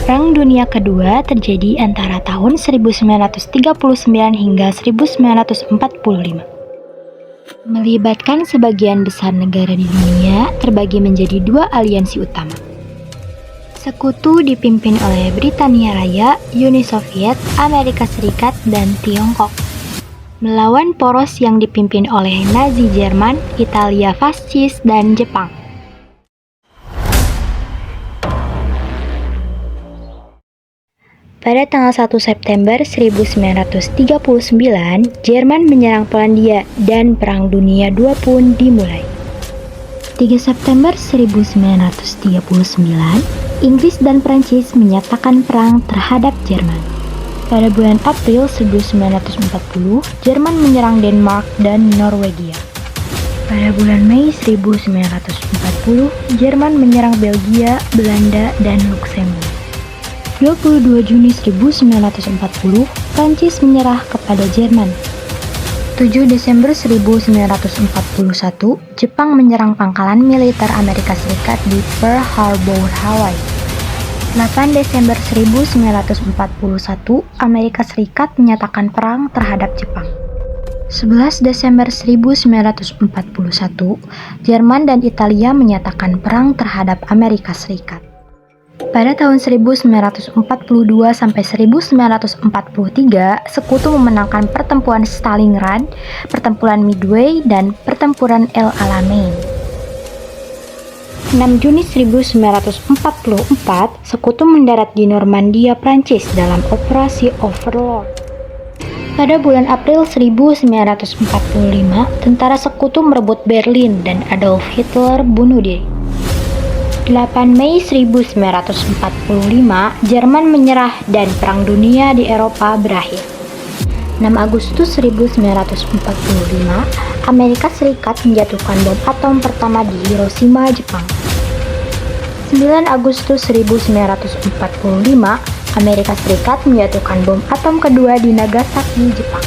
Perang Dunia Kedua terjadi antara tahun 1939 hingga 1945. Melibatkan sebagian besar negara di dunia terbagi menjadi dua aliansi utama. Sekutu dipimpin oleh Britania Raya, Uni Soviet, Amerika Serikat, dan Tiongkok. Melawan poros yang dipimpin oleh Nazi Jerman, Italia Fasis, dan Jepang. Pada tanggal 1 September 1939, Jerman menyerang Polandia dan Perang Dunia II pun dimulai. 3 September 1939, Inggris dan Prancis menyatakan perang terhadap Jerman. Pada bulan April 1940, Jerman menyerang Denmark dan Norwegia. Pada bulan Mei 1940, Jerman menyerang Belgia, Belanda, dan Luksemburg. 22 Juni 1940, Prancis menyerah kepada Jerman. 7 Desember 1941, Jepang menyerang pangkalan militer Amerika Serikat di Pearl Harbor, Hawaii. 8 Desember 1941, Amerika Serikat menyatakan perang terhadap Jepang. 11 Desember 1941, Jerman dan Italia menyatakan perang terhadap Amerika Serikat. Pada tahun 1942 sampai 1943, Sekutu memenangkan pertempuran Stalingrad, pertempuran Midway, dan pertempuran El Alamein. 6 Juni 1944, Sekutu mendarat di Normandia, Prancis dalam Operasi Overlord. Pada bulan April 1945, tentara Sekutu merebut Berlin dan Adolf Hitler bunuh diri. 8 Mei 1945, Jerman menyerah dan Perang Dunia di Eropa berakhir. 6 Agustus 1945, Amerika Serikat menjatuhkan bom atom pertama di Hiroshima, Jepang. 9 Agustus 1945, Amerika Serikat menjatuhkan bom atom kedua di Nagasaki, Jepang.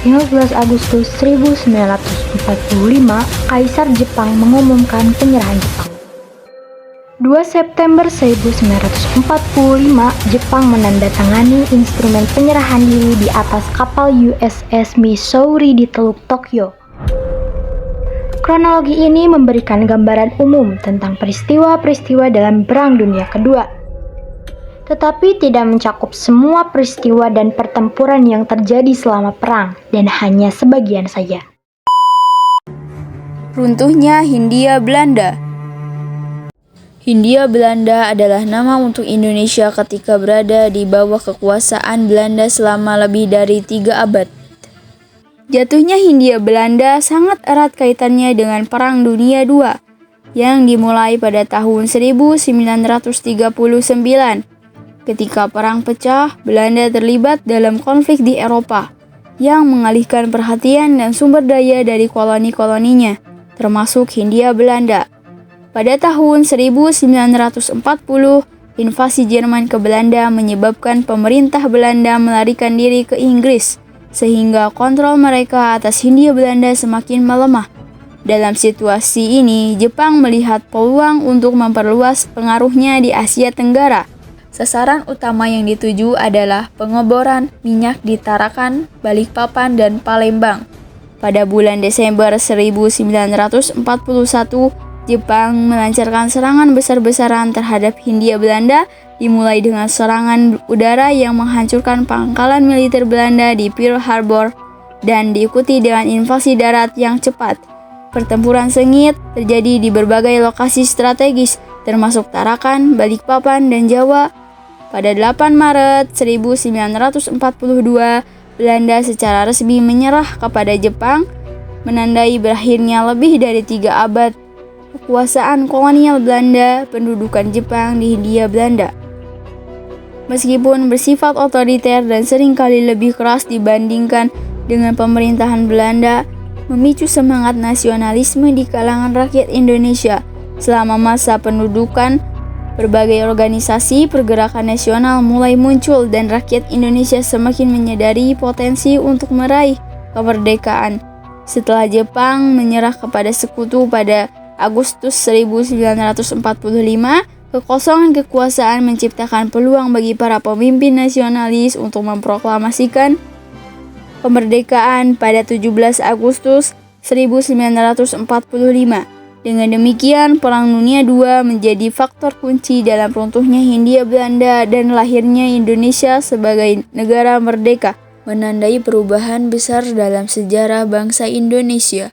15 Agustus 1945, Kaisar Jepang mengumumkan penyerahan Jepang. 2 September 1945, Jepang menandatangani instrumen penyerahan diri di atas kapal USS Missouri di Teluk Tokyo. Kronologi ini memberikan gambaran umum tentang peristiwa-peristiwa dalam Perang Dunia Kedua, tetapi tidak mencakup semua peristiwa dan pertempuran yang terjadi selama perang, dan hanya sebagian saja. Runtuhnya Hindia Belanda. Hindia Belanda adalah nama untuk Indonesia ketika berada di bawah kekuasaan Belanda selama lebih dari 3 abad. Jatuhnya Hindia Belanda sangat erat kaitannya dengan Perang Dunia II yang dimulai pada tahun 1939. Ketika perang pecah, Belanda terlibat dalam konflik di Eropa yang mengalihkan perhatian dan sumber daya dari koloni-koloninya, termasuk Hindia Belanda. Pada tahun 1940, invasi Jerman ke Belanda menyebabkan pemerintah Belanda melarikan diri ke Inggris, sehingga kontrol mereka atas Hindia Belanda semakin melemah. Dalam situasi ini, Jepang melihat peluang untuk memperluas pengaruhnya di Asia Tenggara. Sasaran utama yang dituju adalah pengeboran minyak di Tarakan, Balikpapan, dan Palembang. Pada bulan Desember 1941, Jepang melancarkan serangan besar-besaran terhadap Hindia Belanda, dimulai dengan serangan udara yang menghancurkan pangkalan militer Belanda di Pearl Harbor dan diikuti dengan invasi darat yang cepat. Pertempuran sengit terjadi di berbagai lokasi strategis, termasuk Tarakan, Balikpapan, dan Jawa. Pada 8 Maret 1942, Belanda secara resmi menyerah kepada Jepang, menandai berakhirnya lebih dari 3 abad kekuasaan kolonial Belanda, pendudukan Jepang di Hindia Belanda. Meskipun bersifat otoriter dan seringkali lebih keras dibandingkan dengan pemerintahan Belanda, memicu semangat nasionalisme di kalangan rakyat Indonesia. Selama masa pendudukan, berbagai organisasi pergerakan nasional mulai muncul dan rakyat Indonesia semakin menyadari potensi untuk meraih kemerdekaan. Setelah Jepang menyerah kepada Sekutu pada Agustus 1945, Kekosongan kekuasaan menciptakan peluang bagi para pemimpin nasionalis untuk memproklamasikan kemerdekaan pada 17 Agustus 1945. Dengan demikian, Perang Dunia II menjadi faktor kunci dalam runtuhnya Hindia Belanda dan lahirnya Indonesia sebagai negara merdeka, menandai perubahan besar dalam sejarah bangsa Indonesia.